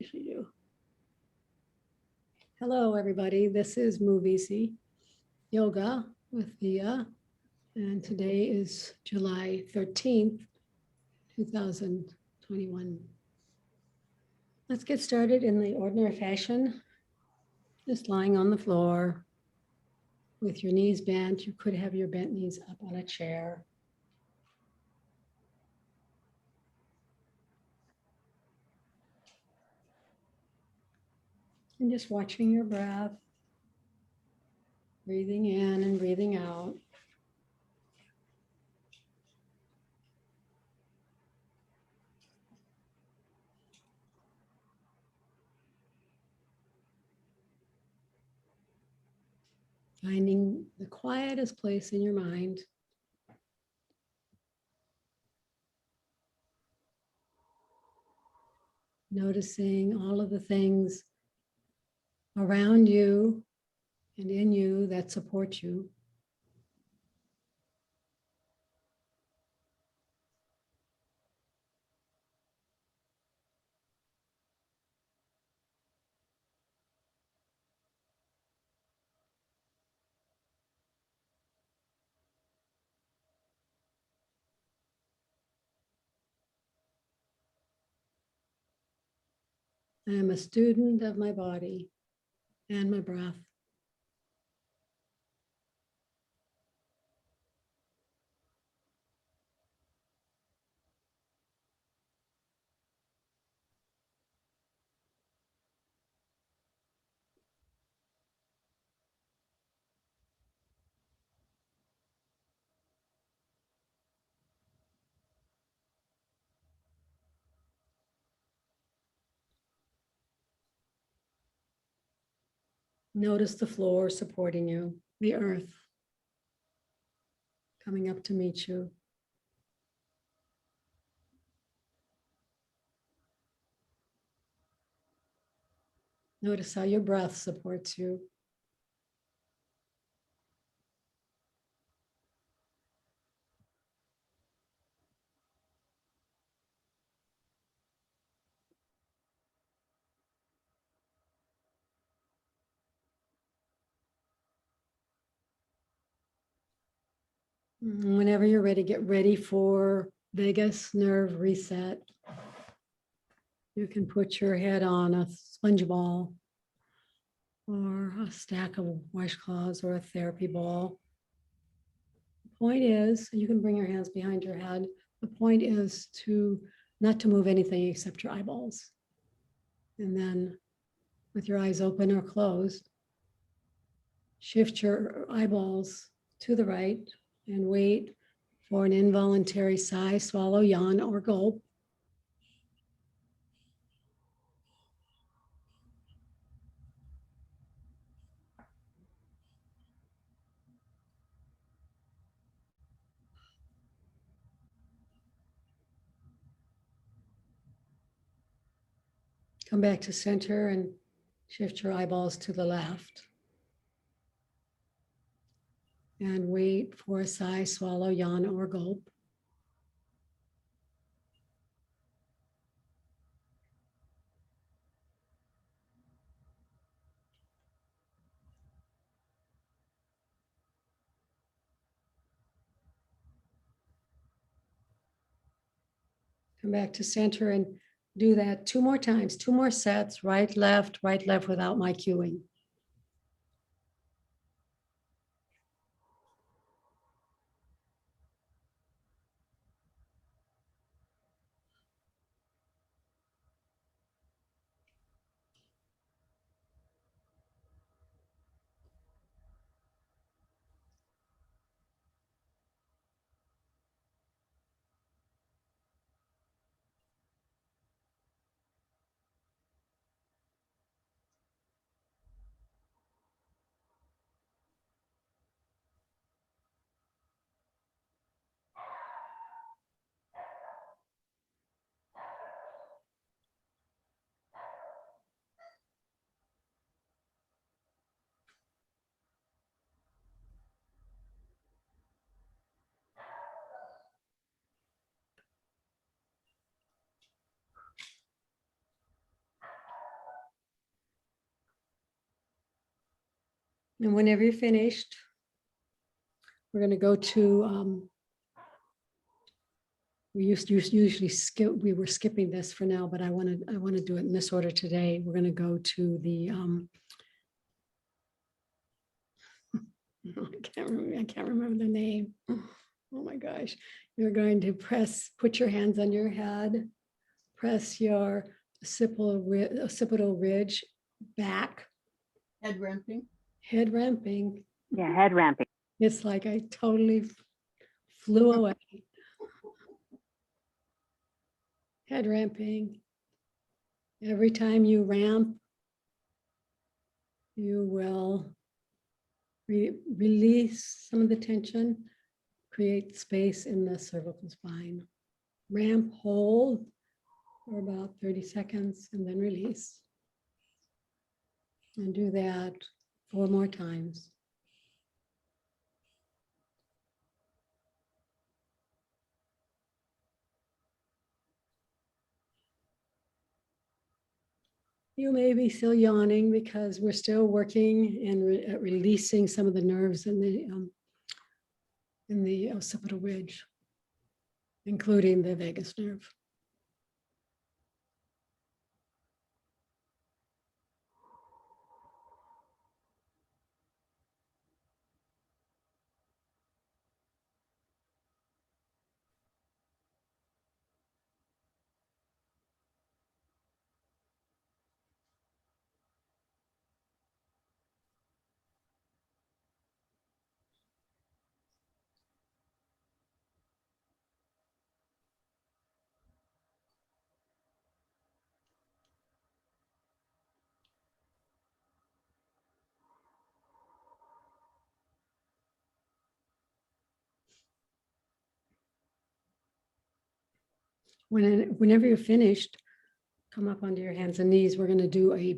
usually do. Hello, everybody. This is MoveEasy Yoga with Via, and today is July 13th, 2021. Let's get started in the ordinary fashion, just lying on the floor with your knees bent. You could have your bent knees up on a chair. And just watching your breath, breathing in and breathing out. Finding the quietest place in your mind. Noticing all of the things around you and in you that support you. I am a student of my body and my breath. Notice the floor supporting you, the earth coming up to meet you. Notice how your breath supports you. Whenever you're ready, get ready for vagus nerve reset. You can put your head on a sponge ball or a stack of washcloths or a therapy ball. The point is, you can bring your hands behind your head. The point is to not to move anything except your eyeballs. And then with your eyes open or closed, shift your eyeballs to the right and wait for an involuntary sigh, swallow, yawn, or gulp. Come back to center and shift your eyeballs to the left. And wait for a sigh, swallow, yawn, or gulp. Come back to center and do that 2 more times, 2 more sets, right, left, without my cueing. And whenever you're finished, we're going to go to, we were skipping this for now, but I want to do it in this order today. We're going to go to the, I can't remember the name. Oh my gosh. You're going to put your hands on your head, press your occipital ridge back. Head ramping. Head ramping. Yeah, head ramping. It's like I totally flew away. Head ramping. Every time you ramp, you will release some of the tension, create space in the cervical spine. Ramp, hold for about 30 seconds and then release. And do that 4 more times. You may be still yawning because we're still working and at releasing some of the nerves in the occipital ridge, including the vagus nerve. Whenever you're finished, come up onto your hands and knees. We're going to do a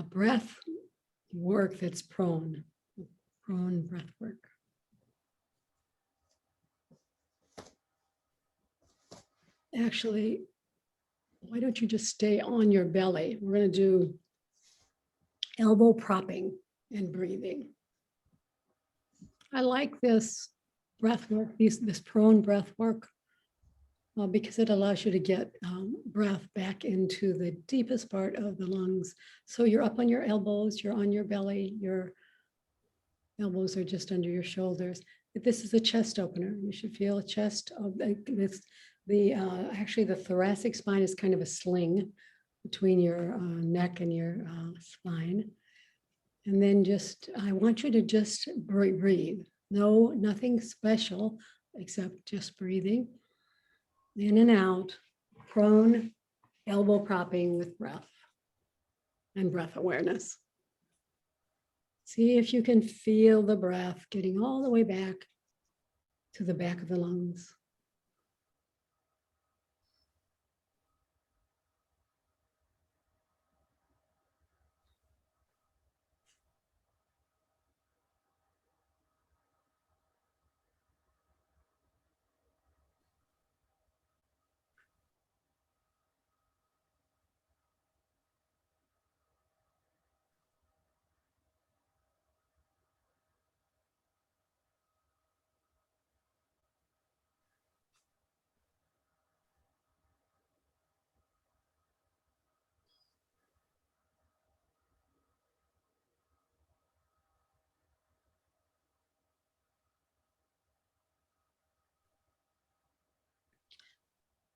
breath work that's prone breath work. Actually, why don't you just stay on your belly? We're going to do elbow propping and breathing. I like this breath work, this prone breath work, because it allows you to get breath back into the deepest part of the lungs. So you're up on your elbows, you're on your belly, your elbows are just under your shoulders. If this is a chest opener, you should feel a chest of this. Actually, the thoracic spine is kind of a sling between your neck and your spine. And then I want you to just breathe. No, nothing special except just breathing. In and out, prone, elbow propping with breath and breath awareness. See if you can feel the breath getting all the way back to the back of the lungs.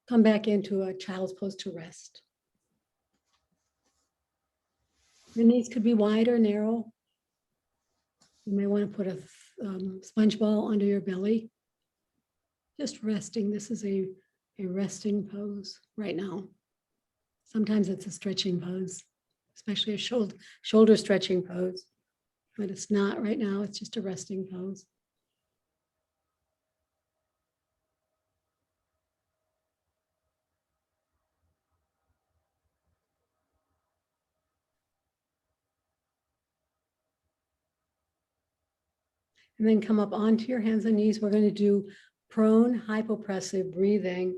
Come back into a child's pose to rest. Your knees could be wide or narrow. You may want to put a sponge ball under your belly. Just resting. This is a resting pose right now. Sometimes it's a stretching pose, especially a shoulder stretching pose, but it's not right now. It's just a resting pose. And then come up onto your hands and knees. We're going to do prone hypopressive breathing.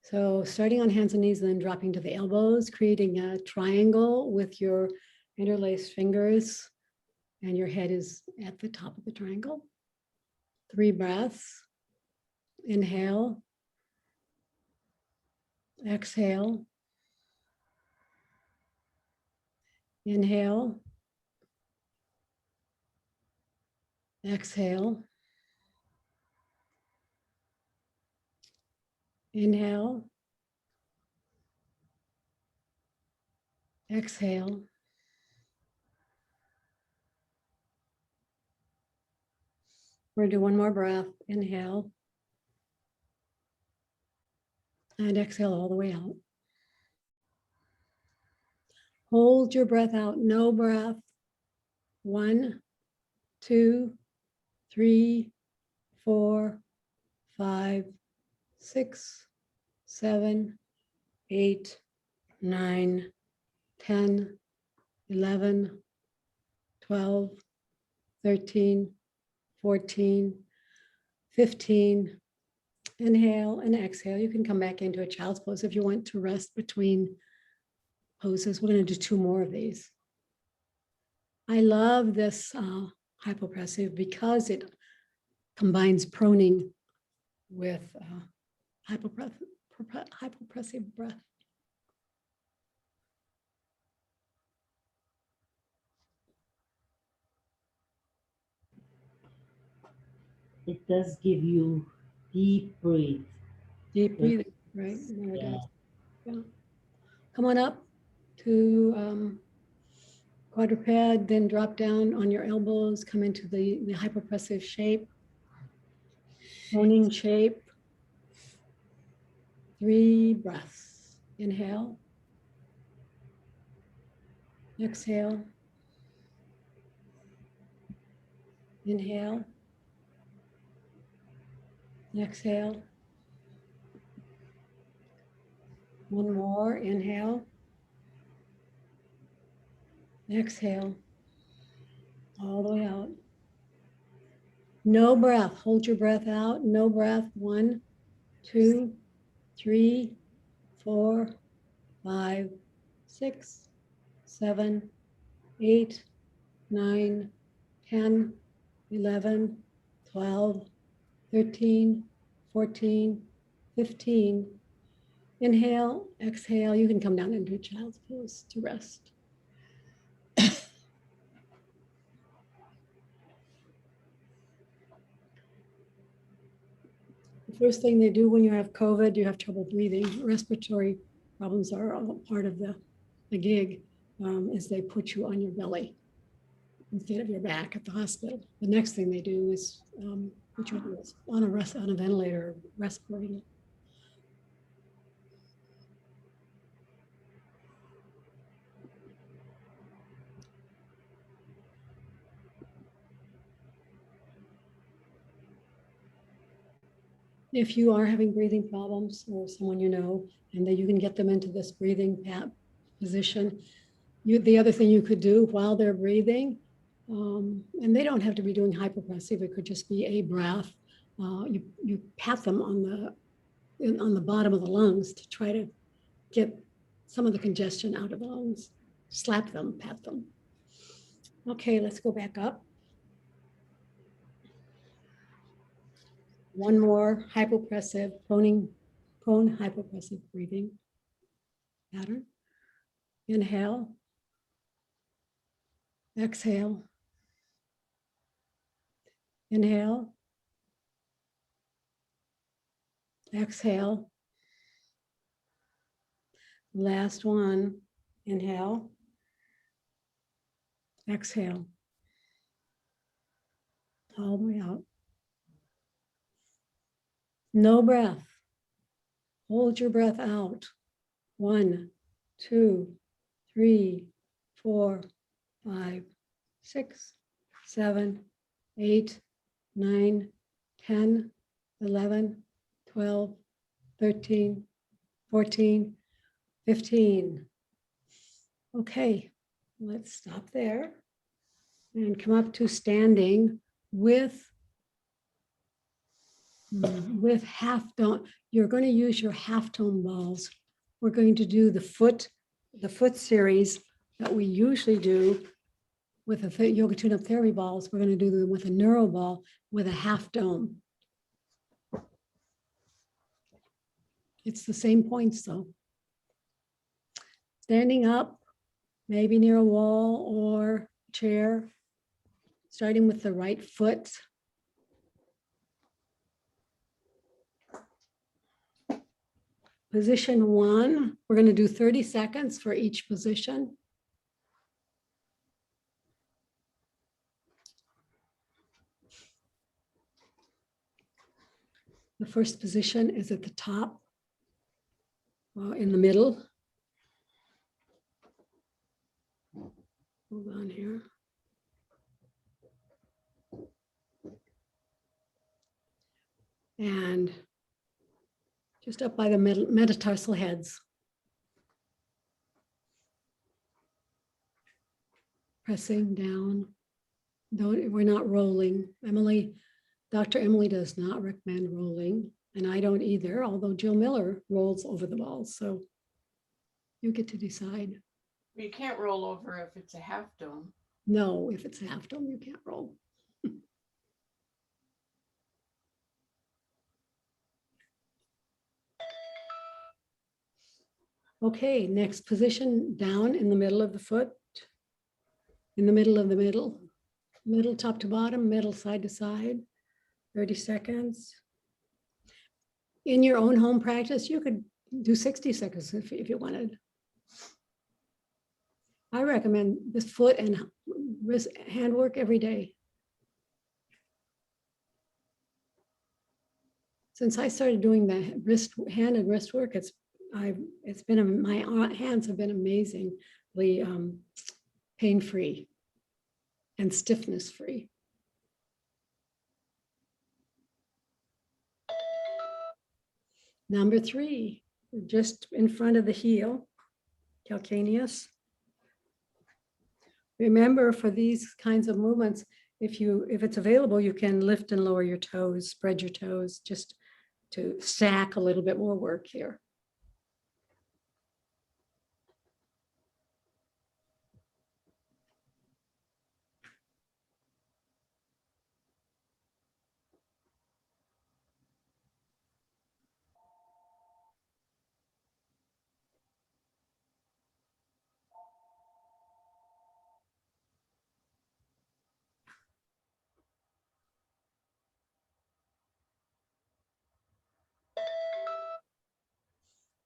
So starting on hands and knees and then dropping to the elbows, creating a triangle with your interlaced fingers and your head is at the top of the triangle. 3 breaths. Inhale. Exhale. Inhale. Exhale. Inhale. Exhale. We're going to do one more breath. Inhale. And exhale all the way out. Hold your breath out. No breath. 1, 2, 3, 4, 5, 6, 7, 8, 9, 10, 11, 12, 13, 14, 15. Inhale and exhale. You can come back into a child's pose if you want to rest between poses. We're going to do 2 more of these. I love this hypopressive because it combines proning with hypopressive breath. It does give you deep breath. Deep breathing, right? There it Yeah. is. Yeah. Come on up to quadruped, then drop down on your elbows, come into the hypopressive shape, proning shape. 3 breaths. Inhale. Exhale. Inhale. Exhale. One more. Inhale. Exhale. All the way out. No breath. Hold your breath out. No breath. 1, 2, 3, 4, 5, 6, 7, 8, 9, 10, 11, 12, 13, 14, 15. Inhale, exhale. You can come down into child's pose to rest. The first thing they do when you have COVID, you have trouble breathing, respiratory problems are all part of the gig, is they put you on your belly instead of your back at the hospital. The next thing they do is put you on a ventilator, respirating. If you are having breathing problems or someone you know, and that you can get them into this breathing position, the other thing you could do while they're breathing, and they don't have to be doing hypopressive, it could just be a breath. You pat them on the bottom of the lungs to try to get some of the congestion out of the lungs. Slap them, pat them. Okay, let's go back up. One more hypopressive, prone hypopressive breathing pattern. Inhale. Exhale. Inhale. Exhale. Last one. Inhale. Exhale. All the way out. No breath. Hold your breath out. 1, 2, 3, 4, 5, 6, 7, 8, 9, 10, 11, 12, 13, 14, 15. Okay, let's stop there and come up to standing with half tone. You're going to use your half tone balls. We're going to do the foot series that we usually do with the yoga tune-up therapy balls, we're going to do them with a neuro ball with a half dome. It's the same points though. Standing up, maybe near a wall or chair, starting with the right foot. Position 1, we're going to do 30 seconds for each position. The first position is at the top, in the middle. Hold on here. And just up by the metatarsal heads. Pressing down. We're not rolling. Dr. Emily does not recommend rolling, and I don't either, although Jill Miller rolls over the balls. So you get to decide. You can't roll over if it's a half dome. No, if it's a half dome, you can't roll. Okay, next position, down in the middle of the foot, in the middle of the middle top to bottom, middle side to side, 30 seconds. In your own home practice, you could do 60 seconds if you wanted. I recommend this foot and wrist hand work every day. Since I started doing the hand and wrist work, my hands have been amazingly pain-free and stiffness-free. Number 3, just in front of the heel, calcaneus. Remember, for these kinds of movements, if it's available, you can lift and lower your toes, spread your toes, just to stack a little bit more work here.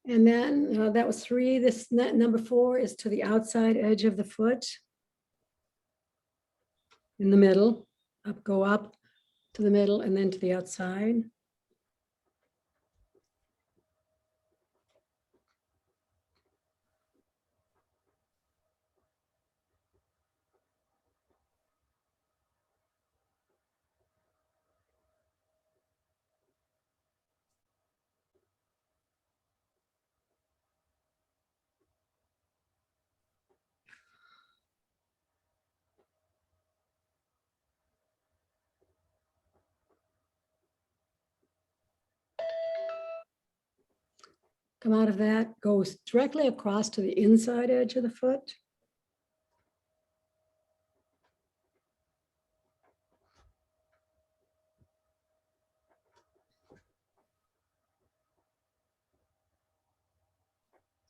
And then that was 3. This number 4 is to the outside edge of the foot. In the middle, go up to the middle and then to the outside. Come out of that, goes directly across to the inside edge of the foot.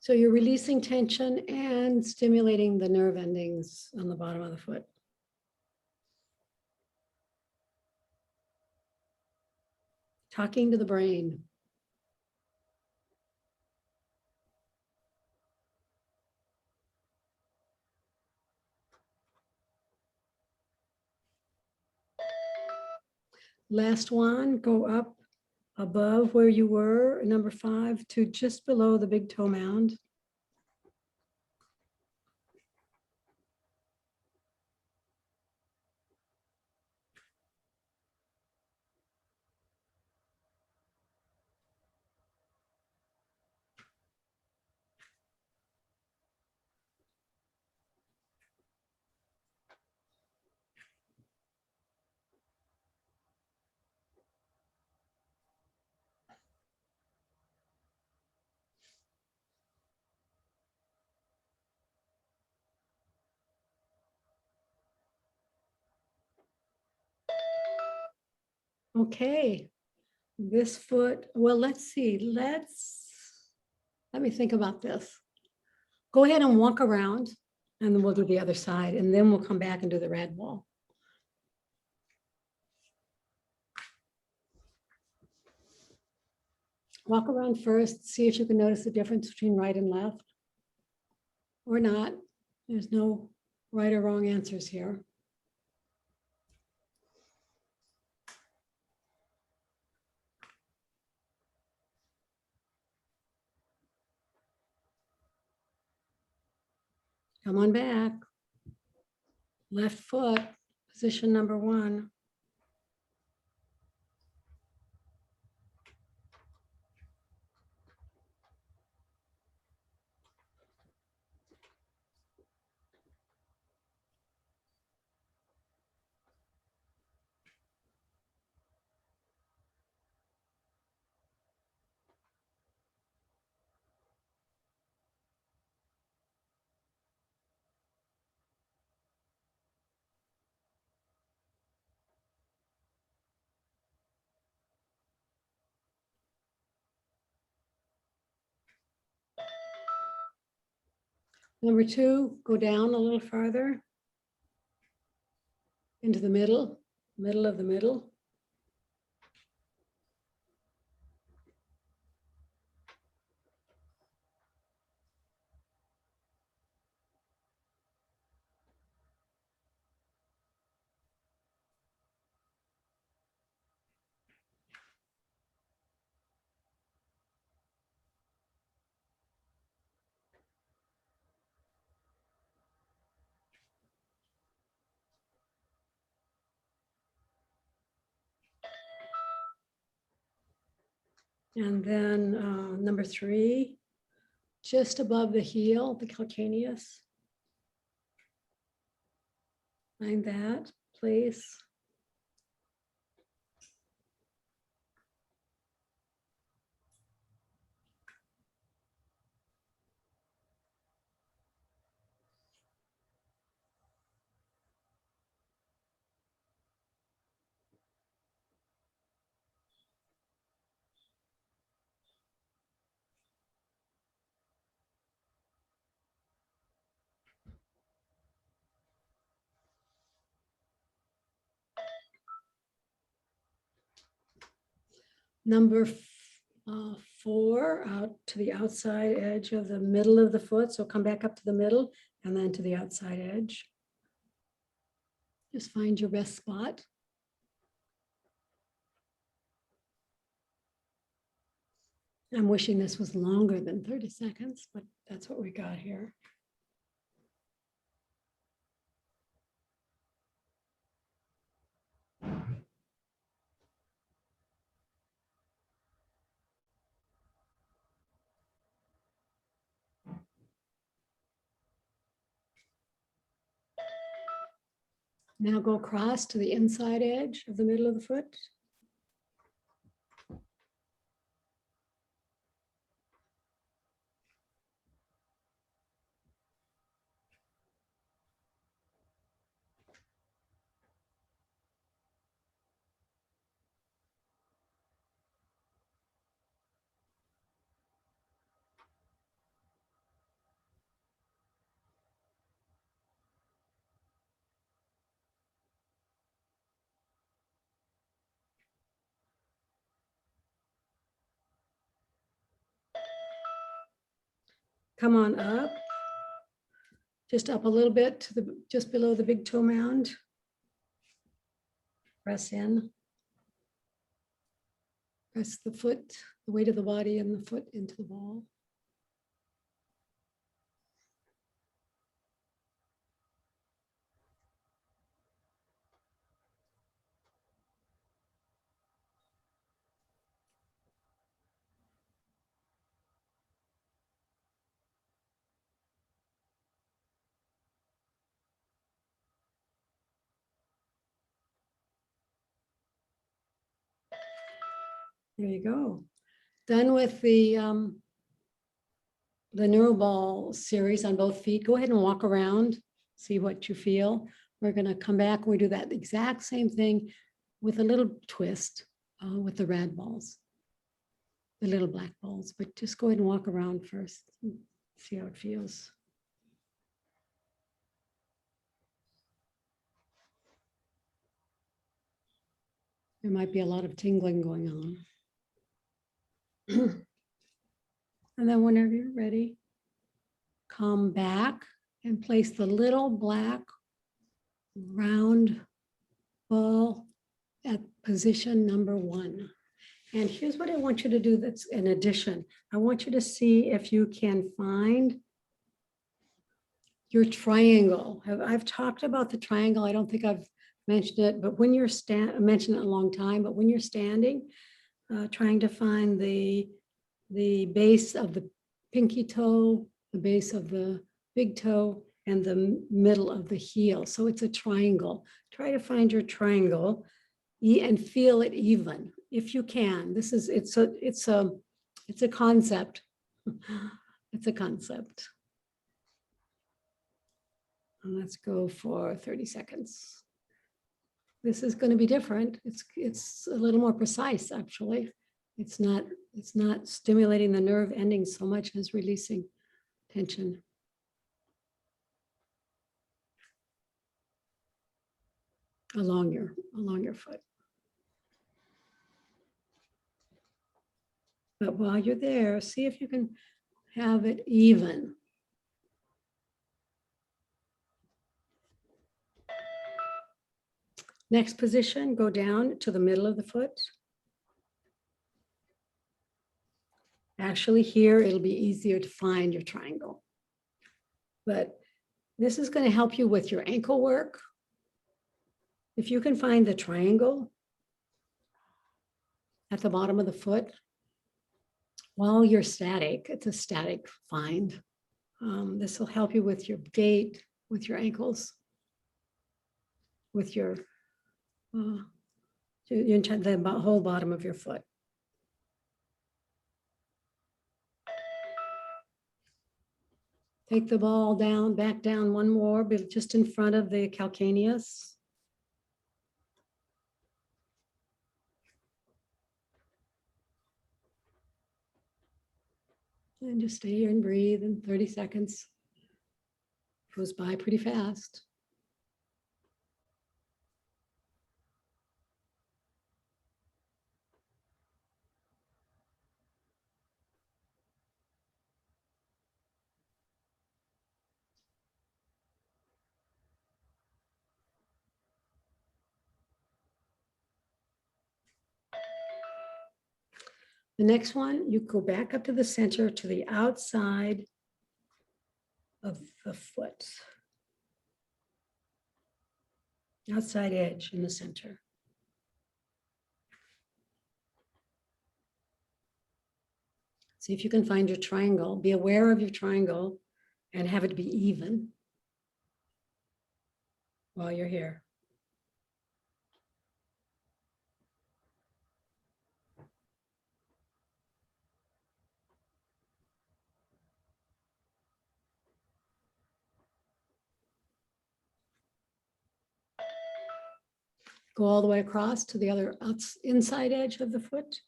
So you're releasing tension and stimulating the nerve endings on the bottom of the foot. Talking to the brain. Last one, go up above where you were, number 5, to just below the big toe mound. Okay, this foot, well, let's see, let me think about this. Go ahead and walk around and then we'll do the other side and then we'll come back and do the red wall. Walk around first, see if you can notice the difference between right and left. Or not, there's no right or wrong answers here. Come on back. Left foot, position number 1. Number 2, go down a little farther into the middle of the middle. And then number 3, just above the heel, the calcaneus. Find that place. Number 4, out to the outside edge of the middle of the foot. So come back up to the middle and then to the outside edge. Just find your best spot. I'm wishing this was longer than 30 seconds, but that's what we got here. Now go across to the inside edge of the middle of the foot. Come on up, just up a little bit to the, just below the big toe mound. Press in. Press the foot, the weight of the body and the foot into the ball. There you go. Done with the Neuro ball series on both feet. Go ahead and walk around, see what you feel. We're going to come back and we do that exact same thing with a little twist with the red balls, the little black balls, but just go ahead and walk around first. And see how it feels. There might be a lot of tingling going on. And then whenever you're ready, come back and place the little black round ball at position number 1. And here's what I want you to do that's in addition. I want you to see if you can find your triangle. I've talked about the triangle. I don't think I've mentioned it, but when you're I mentioned it a long time, but when you're standing, trying to find the base of the pinky toe, the base of the big toe, and the middle of the heel. So it's a triangle. Try to find your triangle and feel it even, if you can. It's a concept. It's a concept. And let's go for 30 seconds. This is going to be different. It's a little more precise, actually. It's not stimulating the nerve endings so much as releasing tension. Along your foot. But while you're there, see if you can have it even. Next position, go down to the middle of the foot. Actually, here it'll be easier to find your triangle. But this is going to help you with your ankle work. If you can find the triangle at the bottom of the foot, while you're static, it's a static find. This will help you with your gait, with your ankles, with your the whole bottom of your foot. Take the ball down, back down one more, but just in front of the calcaneus. And just stay here and breathe, and 30 seconds goes by pretty fast. The next one, you go back up to the center, to the outside of the foot. Outside edge in the center. See if you can find your triangle. Be aware of your triangle and have it be even while you're here. Go all the way across to the other inside edge of the foot.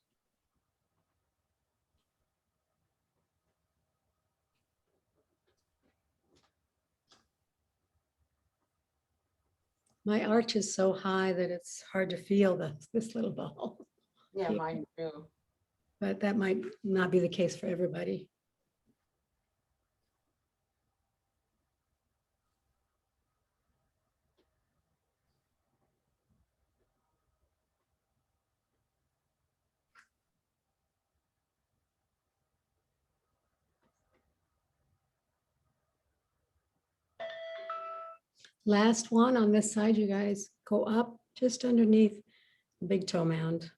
My arch is so high that it's hard to feel this little ball. Yeah, mine too. But that might not be the case for everybody. Last one on this side, you guys go up just underneath the big toe mound.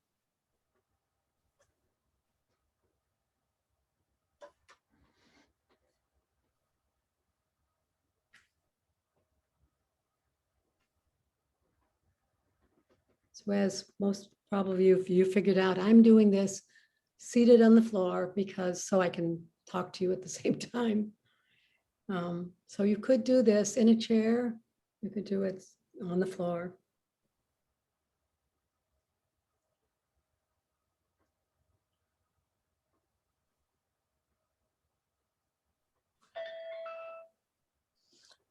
So as most probably you figured out, I'm doing this seated on the floor because so I can talk to you at the same time. So you could do this in a chair. You could do it on the floor.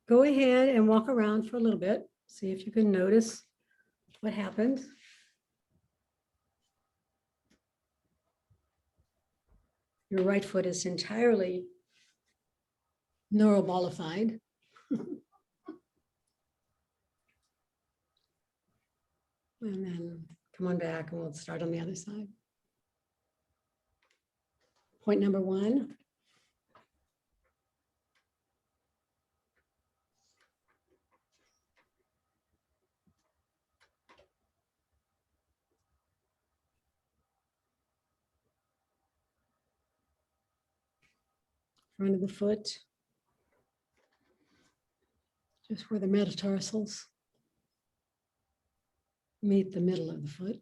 go ahead and walk around for a little bit. See if you can notice what happens. Your right foot is entirely neuroballified. And then come on back and we'll start on the other side. Point number 1. Front of the foot. Just where the metatarsals meet the middle of the foot.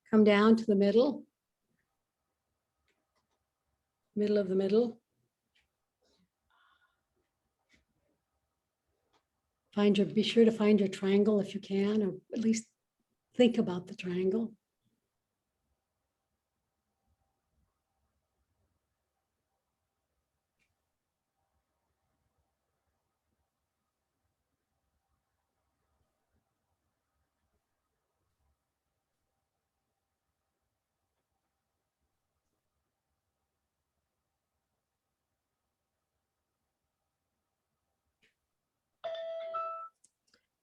Come down to the middle of the middle. Be sure to find your triangle if you can, or at least think about the triangle.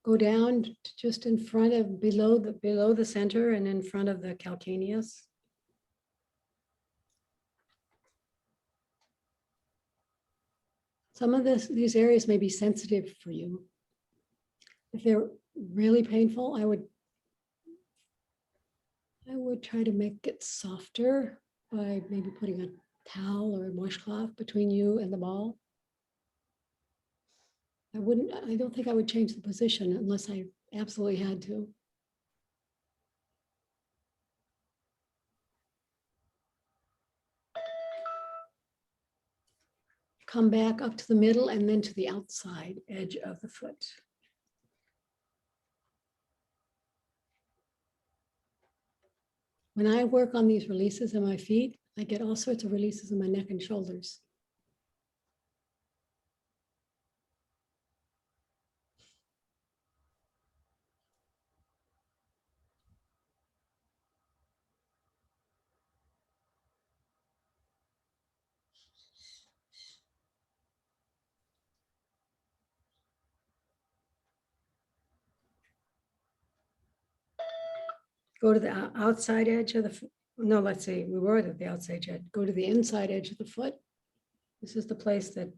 Go down to just in front of below the center and in front of the calcaneus. Some of these areas may be sensitive for you. If they're really painful, I would try to make it softer by maybe putting a towel or a washcloth between you and the ball. I don't think I would change the position unless I absolutely had to. Come back up to the middle and then to the outside edge of the foot. When I work on these releases in my feet, I get all sorts of releases in my neck and shoulders. Go to the outside edge of the foot. No, let's see, we were at the outside edge. Go to the inside edge of the foot. This is the place that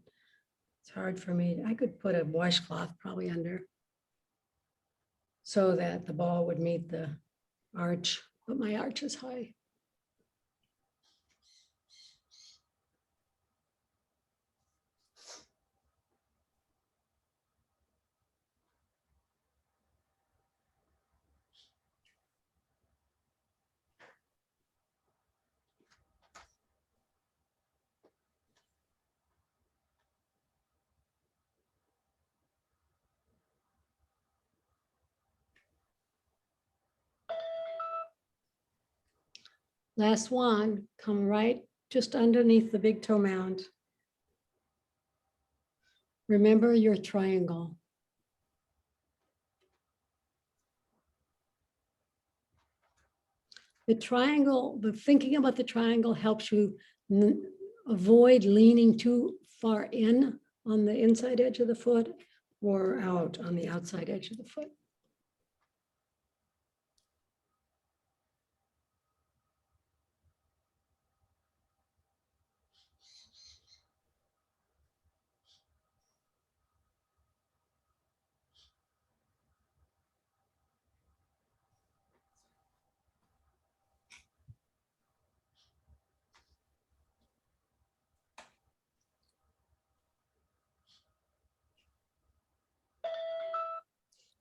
it's hard for me. I could put a washcloth probably under so that the ball would meet the arch, but my arch is high. Last one, come right just underneath the big toe mound. Remember your triangle. The triangle, the thinking about the triangle helps you avoid leaning too far in on the inside edge of the foot or out on the outside edge of the foot.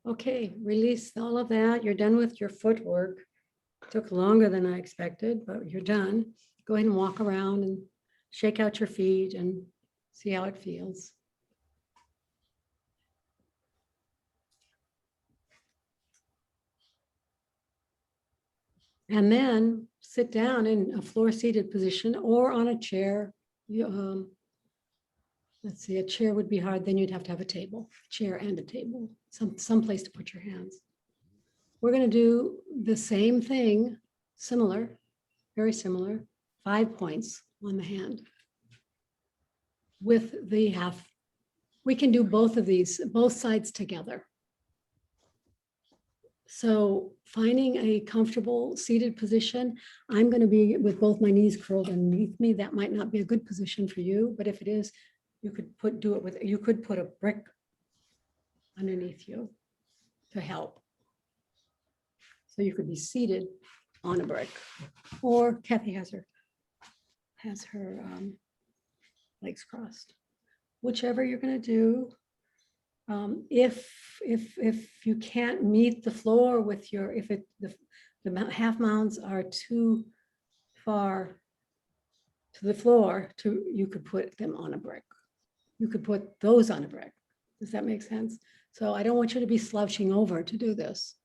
Okay, release all of that. You're done with your footwork. Took longer than I expected, but you're done. Go ahead and walk around and shake out your feet and see how it feels. And then sit down in a floor seated position or on a chair. Let's see, a chair would be hard. Then you'd have to have a table, chair and a table, some place to put your hands. We're going to do the same thing, similar, very similar, 5 points on the hand with the half. We can do both of these, both sides together. So finding a comfortable seated position, I'm going to be with both my knees curled underneath me. That might not be a good position for you, but if it is, you could you could put a brick underneath you to help. So you could be seated on a brick, or Kathy has her legs crossed. Whichever you're going to do. If you can't meet the floor with your, if the half mounds are too far to the floor, you could put them on a brick. You could put those on a brick. Does that make sense? So I don't want you to be slouching over to do this.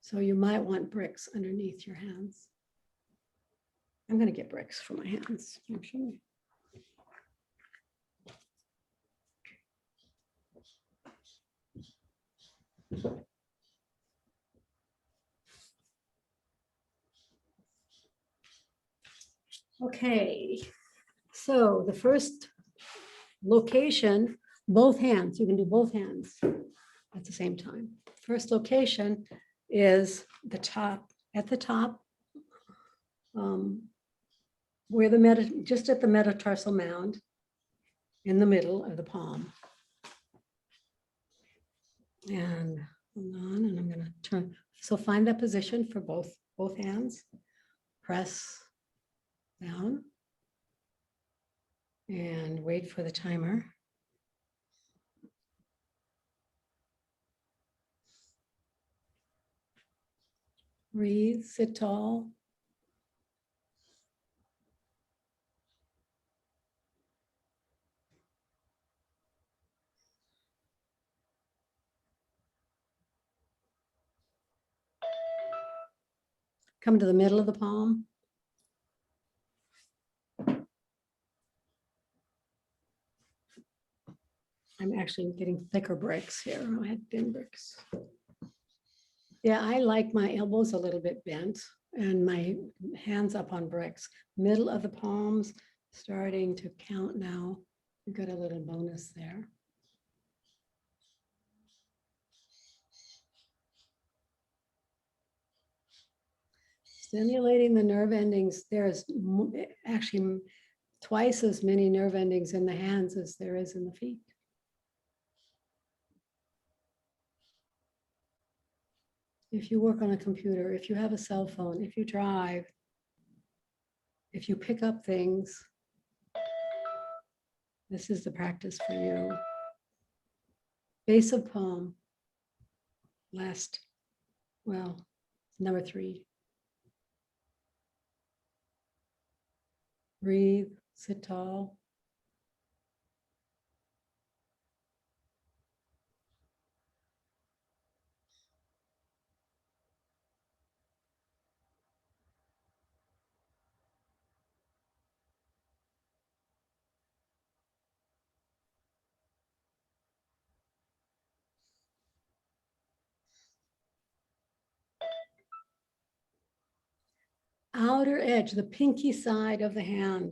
So you might want bricks underneath your hands. I'm going to get bricks for my hands, actually. Okay, so the first location, both hands, you can do both hands at the same time. First location is the top, at the top, where just at the metatarsal mound, in the middle of the palm. And hold on, and I'm going to turn. So find that position for both hands. Press down and wait for the timer. Breathe, sit tall. Come to the middle of the palm. I'm actually getting thicker bricks here. I had thin bricks. Yeah, I like my elbows a little bit bent and my hands up on bricks. Middle of the palms, starting to count now. We've got a little bonus there. Stimulating the nerve endings. There's actually twice as many nerve endings in the hands as there is in the feet. If you work on a computer, if you have a cell phone, if you drive, if you pick up things, this is the practice for you. Base of palm. Last, well, number 3. Breathe, sit tall. Outer edge, the pinky side of the hand.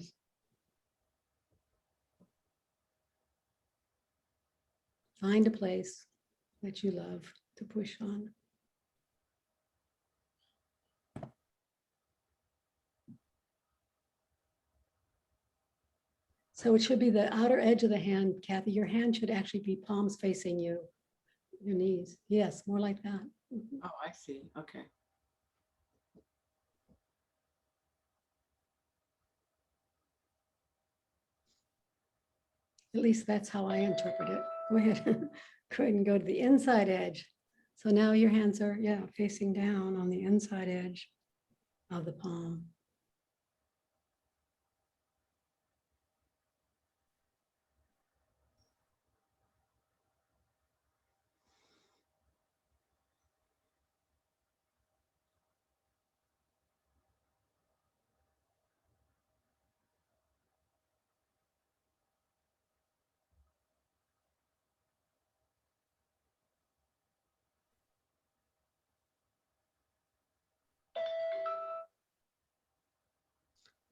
Find a place that you love to push on. So it should be the outer edge of the hand, Kathy. Your hand should actually be palms facing you, your knees. Yes, more like that. Mhm. Oh, I see. Okay. At least that's how I interpret it. Go ahead. Go ahead and go to the inside edge. So now your hands are, facing down on the inside edge of the palm.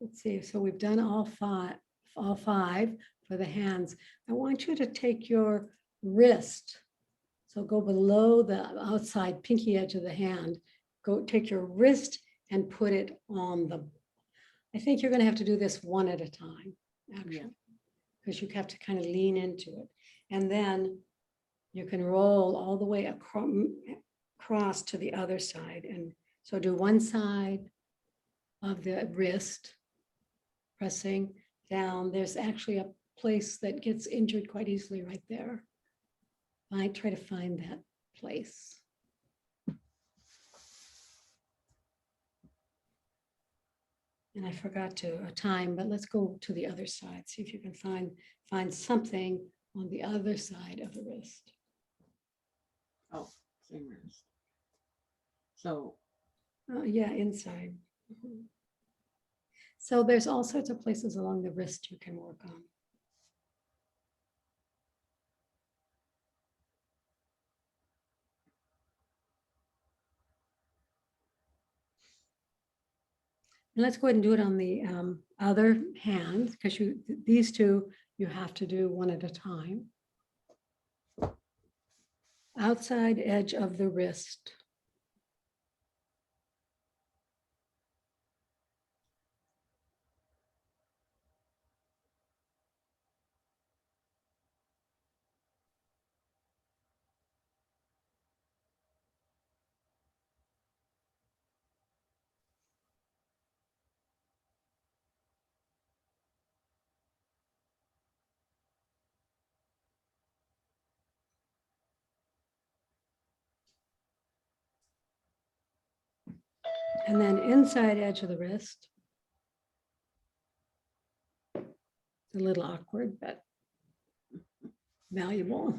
let's see, so we've done all five for the hands. I want you to take your wrist. So go below the outside pinky edge of the hand. Go take your wrist and put it on the, I think you're going to have to do this one at a time, actually, because you have to kind of lean into it. And then you can roll all the way across to the other side. And so do one side of the wrist, pressing down. There's actually a place that gets injured quite easily right there. I try to find that place. And I forgot to time, but let's go to the other side. See if you can find something on the other side of the wrist. Oh, same wrist. So, Yeah, inside. Mhm. So there's all sorts of places along the wrist you can work on. And let's go ahead and do it on the other hand, because these two you have to do one at a time. Outside edge of the wrist. And then inside edge of the wrist. It's a little awkward, but valuable.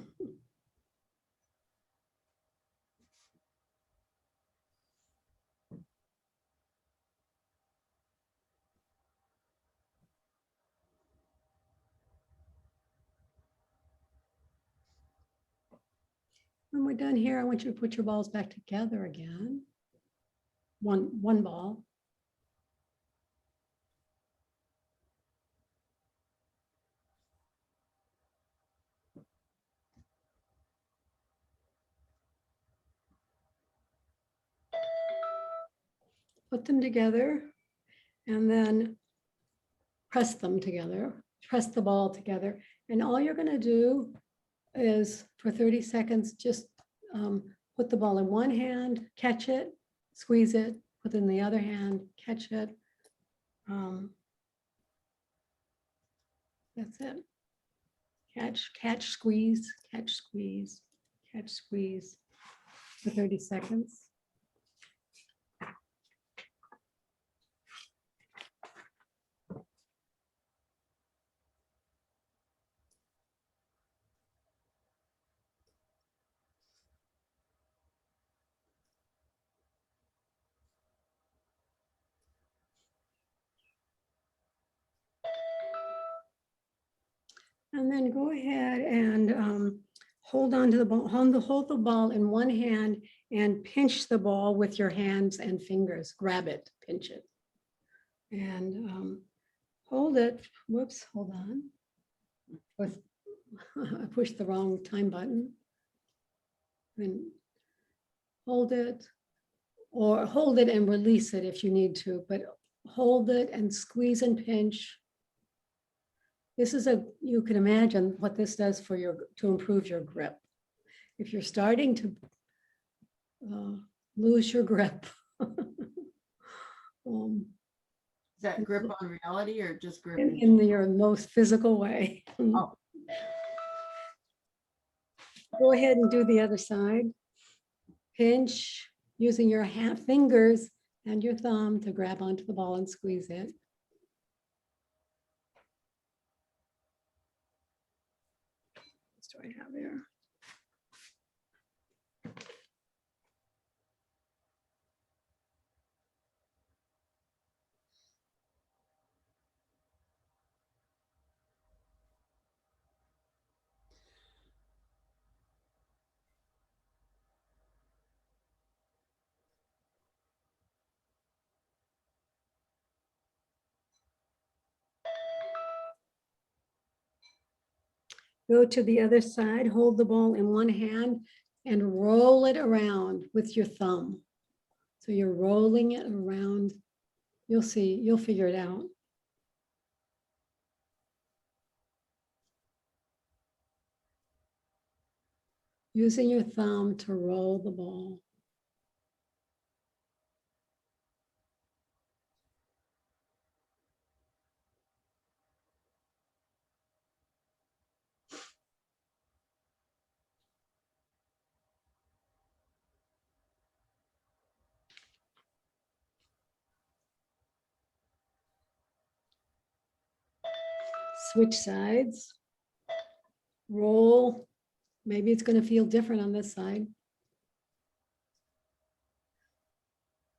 When we're done here, I want you to put your balls back together again. One ball. Put them together and then press them together, press the ball together. And all you're going to do is for 30 seconds, just put the ball in one hand, catch it, squeeze it, put it in the other hand, catch it. That's it. Catch, squeeze, catch, squeeze, catch, squeeze for 30 seconds. And then go ahead and hold on to the ball, hold the ball in one hand and pinch the ball with your hands and fingers. Grab it, pinch it. And hold it. Whoops, hold on. I pushed the wrong time button. And hold it, or hold it and release it if you need to, but hold it and squeeze and pinch. This is you can imagine what this does for to improve your grip. If you're starting to lose your grip. is that grip on reality or just grip? In your most physical way. Oh. Go ahead and do the other side. Pinch using your fingers and your thumb to grab onto the ball and squeeze it. What do I have here? Go to the other side, hold the ball in one hand and roll it around with your thumb. So you're rolling it around. You'll see, you'll figure it out. Using your thumb to roll the ball. Switch sides. Roll. Maybe it's going to feel different on this side.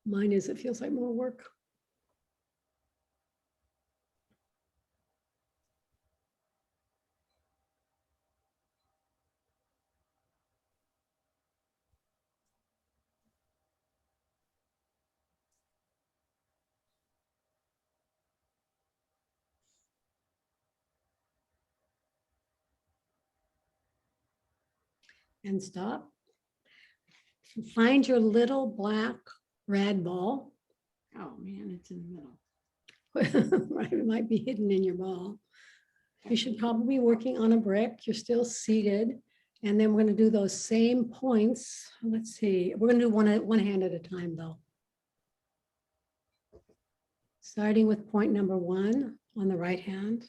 Mine is, it feels like more work. And stop. Find your little black rad ball. Oh, man, it's in the middle. Right, it might be hidden in your ball. You should probably be working on a brick. You're still seated. And then we're going to do those same points. Let's see. We're going to do one hand at a time, though. Starting with point number 1 on the right hand.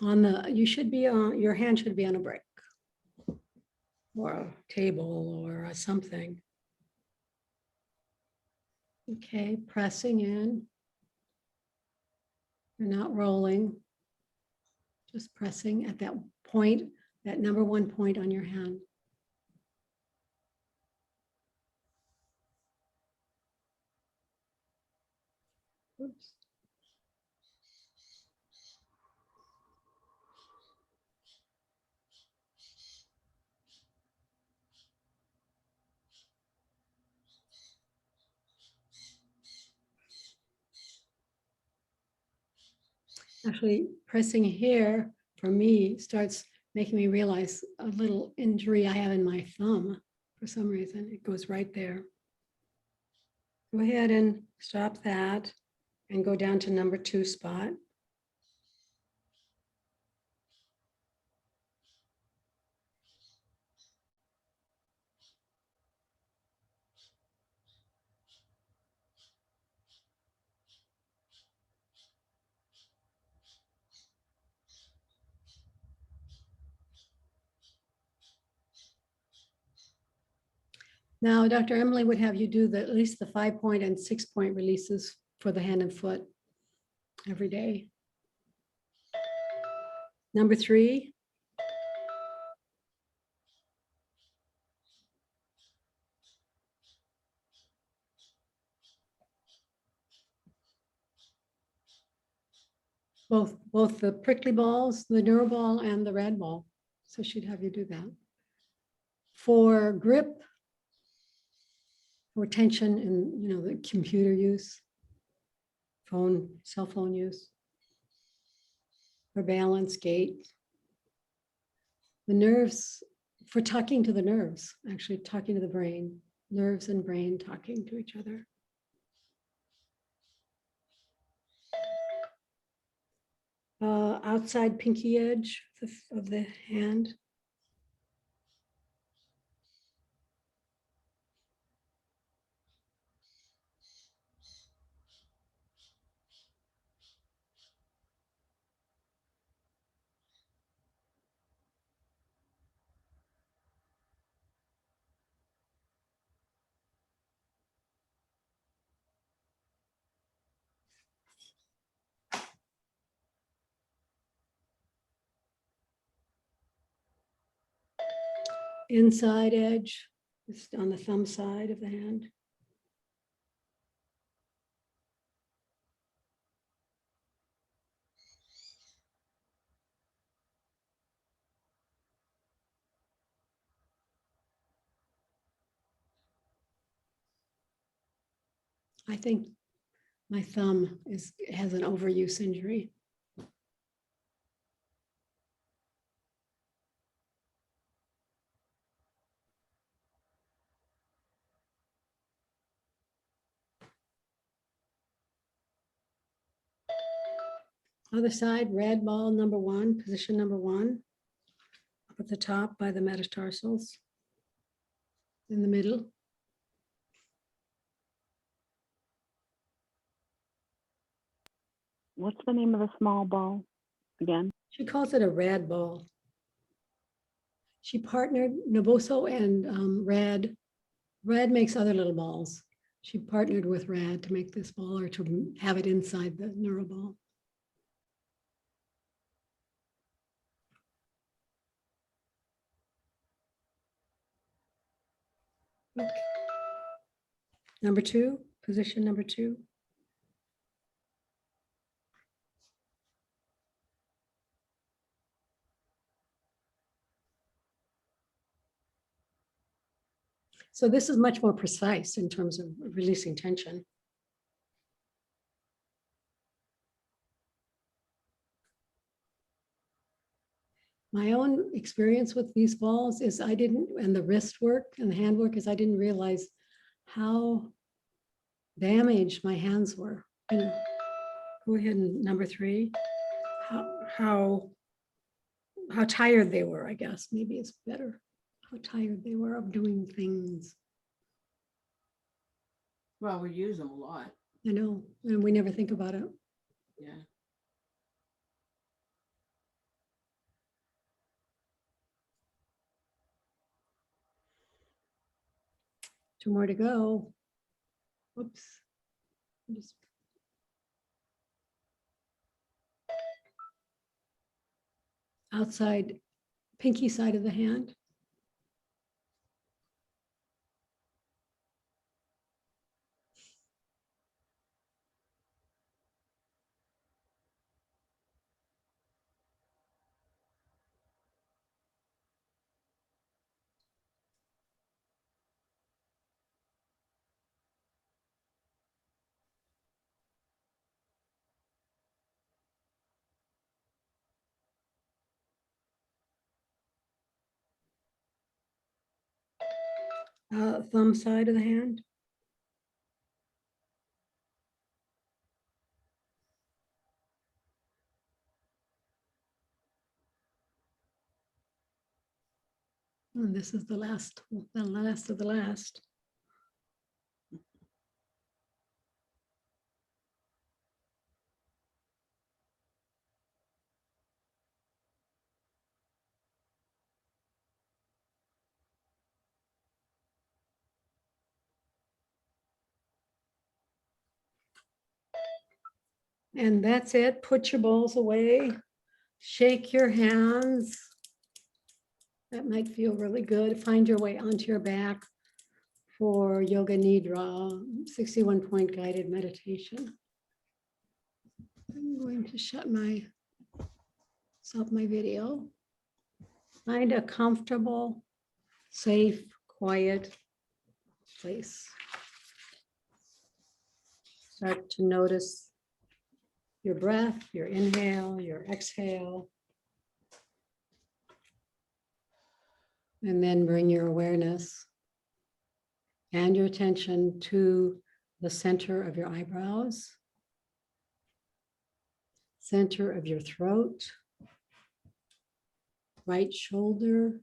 You should be on, your hand should be on a brick or a table or something. Okay, pressing in. You're not rolling. Just pressing at that point, that number 1 point on your hand. Oops. Actually, pressing here for me starts making me realize a little injury I have in my thumb. For some reason, it goes right there. Go ahead and stop that and go down to number 2 spot. Now, Dr. Emily would have you do at least the 5-point and 6-point releases for the hand and foot every day. Number 3. Both the prickly balls, the neuro ball and the red ball. So she'd have you do that. For grip, for tension and the computer use, cell phone use, for balance, gait. The nerves, for talking to the nerves, actually talking to the brain, nerves and brain talking to each other. Outside pinky edge of the hand. Inside edge, just on the thumb side of the hand. I think my thumb has an overuse injury. Other side, red ball number one, position number one. Up at the top by the metatarsals. In the middle. What's the name of the small ball again? She calls it a rad ball. She partnered Novoso and Rad. Rad makes other little balls. She partnered with Rad to make this ball or to have it inside the Neuro ball. Okay. Number two, position number two. So this is much more precise in terms of releasing tension. My own experience with these balls is I didn't, and the wrist work and the hand work is I didn't realize how damaged my hands were. You know, go ahead and number three, how tired they were, I guess, maybe it's better. How tired they were of doing things. Well, we use them a lot. I know, and we never think about it. Yeah. Two more to go. Whoops. Just outside pinky side of the hand. Thumb side of the hand. And this is the last of the last. And that's it. Put your balls away. Shake your hands. That might feel really good. Find your way onto your back for Yoga Nidra, 61-point guided meditation. I'm going to stop my video. Find a comfortable, safe, quiet place. Start to notice your breath, your inhale, your exhale. And then bring your awareness and your attention to the center of your eyebrows, center of your throat, right shoulder,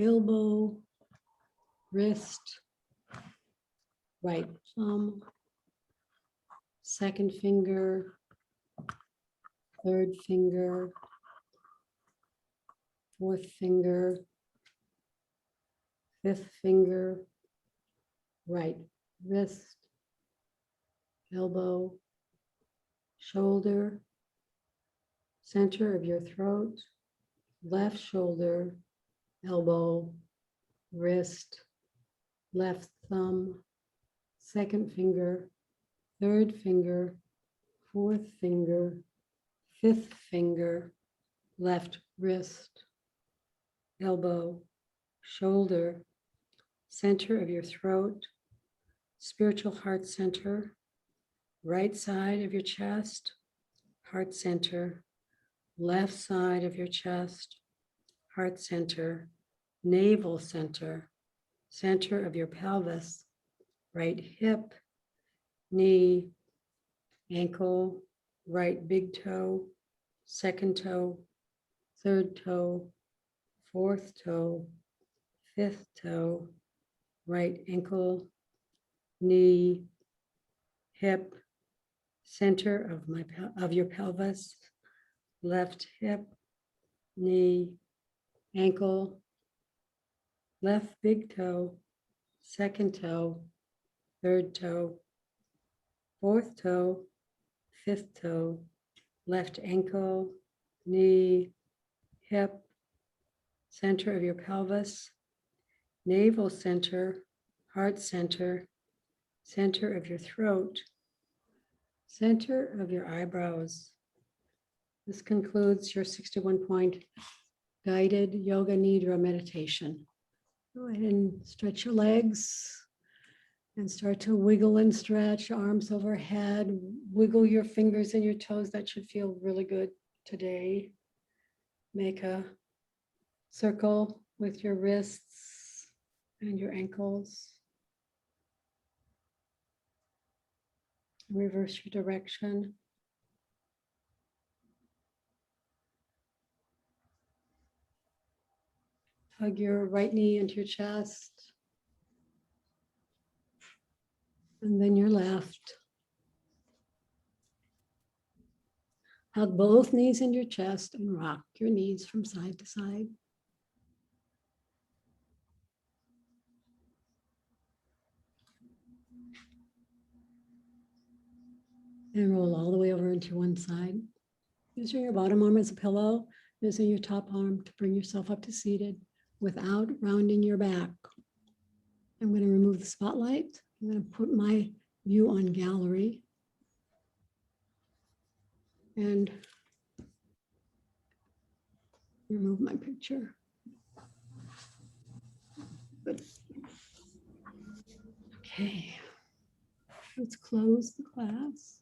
elbow, wrist, right thumb, second finger, third finger, fourth finger, fifth finger, right wrist, elbow, shoulder, center of your throat, left shoulder, elbow, wrist, left thumb, second finger, third finger, fourth finger, fifth finger, left wrist, elbow, shoulder, center of your throat, spiritual heart center, right side of your chest, heart center, left side of your chest, heart center, navel center, center of your pelvis, right hip, knee, ankle, right big toe, second toe, third toe, fourth toe, fifth toe, right ankle, knee, hip, center of your pelvis, left hip, knee, ankle, left big toe, second toe, third toe, fourth toe, fifth toe, left ankle, knee, hip, center of your pelvis, navel center, heart center, center of your throat, center of your eyebrows. This concludes your 61-point guided yoga nidra meditation. Go ahead and stretch your legs and start to wiggle and stretch, arms overhead, wiggle your fingers and your toes. That should feel really good today. Make a circle with your wrists and your ankles. Reverse your direction. Hug your right knee into your chest. And then your left. Hug both knees into your chest and rock your knees from side to side. And roll all the way over into one side. Using your bottom arm as a pillow, using your top arm to bring yourself up to seated without rounding your back. I'm going to remove the spotlight. I'm going to put my view on gallery. And remove my picture. Good. Okay. Let's close the class.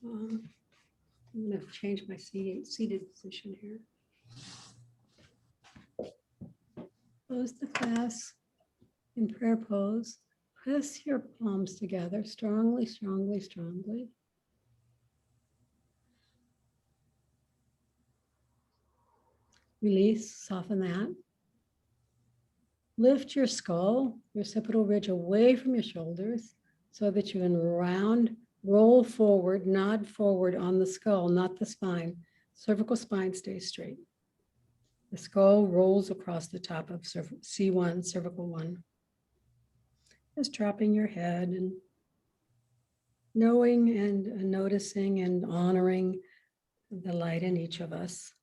I'm going to change my seated position here. Close the class in prayer pose. Press your palms together strongly, strongly, strongly. Release, soften that. Lift your skull, your occipital ridge away from your shoulders so that you can roll forward, nod forward on the skull, not the spine. Cervical spine stays straight. The skull rolls across the top of C1, cervical 1. Just dropping your head and knowing and noticing and honoring the light in each of us.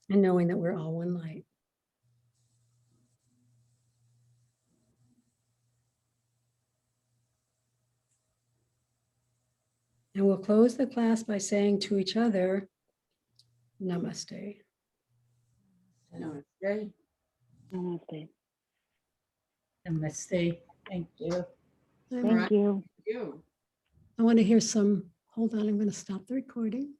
And knowing that we're all one light. And we'll close the class by saying to each other, Namaste. Namaste. Namaste. Namaste. Thank you. Thank you. You. I want to hear some, hold on, I'm going to stop the recording.